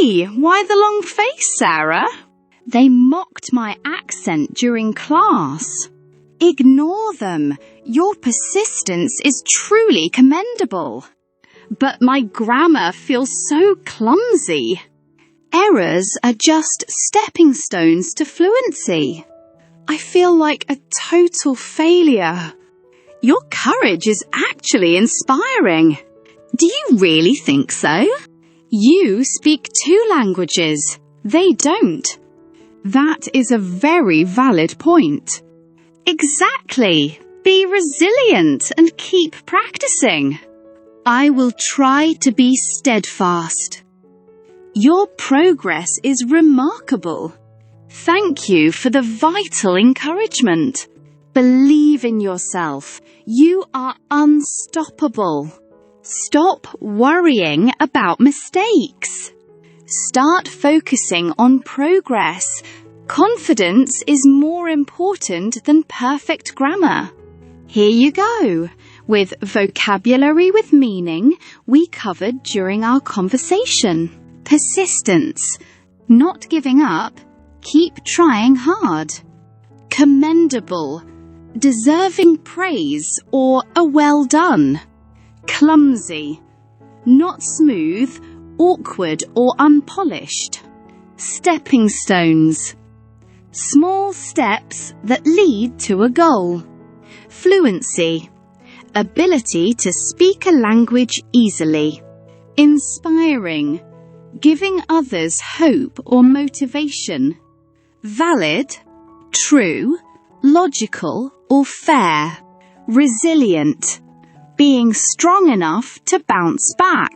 Hey, why the long face, Sarah? They mocked my accent during class. Ignore them. Your persistence is truly commendable. But my grammar feels so clumsy. Errors are just stepping stones to fluency. I feel like a total failure. Your courage is actually inspiring. Do you really think so? You speak 2 languages. They don't. That is a very valid point. Exactly. Be resilient and keep practicing. I will try to be steadfast. Your progress is remarkable. Thank you for the vital encouragement. Believe in yourself. You are unstoppable. Stop worrying about mistakes. Start focusing on progress. Confidence is more important than perfect grammar. Here you go, with vocabulary with meaning we covered during our conversation. Persistence, not giving up, keep trying hard. Commendable, deserving praise or a well done. Clumsy, not smooth, awkward or unpolished. Stepping stones, small steps that lead to a goal. Fluency, ability to speak a language easily. Inspiring, giving others hope or motivation. Valid, true, logical or fair. Resilient, being strong enough to bounce back.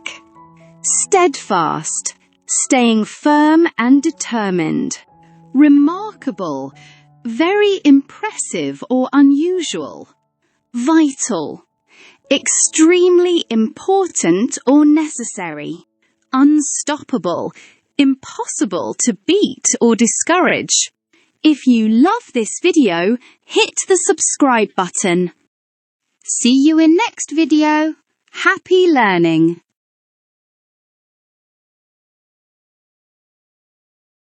Steadfast, staying firm and determined. Remarkable, very impressive or unusual. Vital, extremely important or necessary. Unstoppable, impossible to beat or discourage. If you love this video, hit the subscribe button. See you in next video. Happy learning!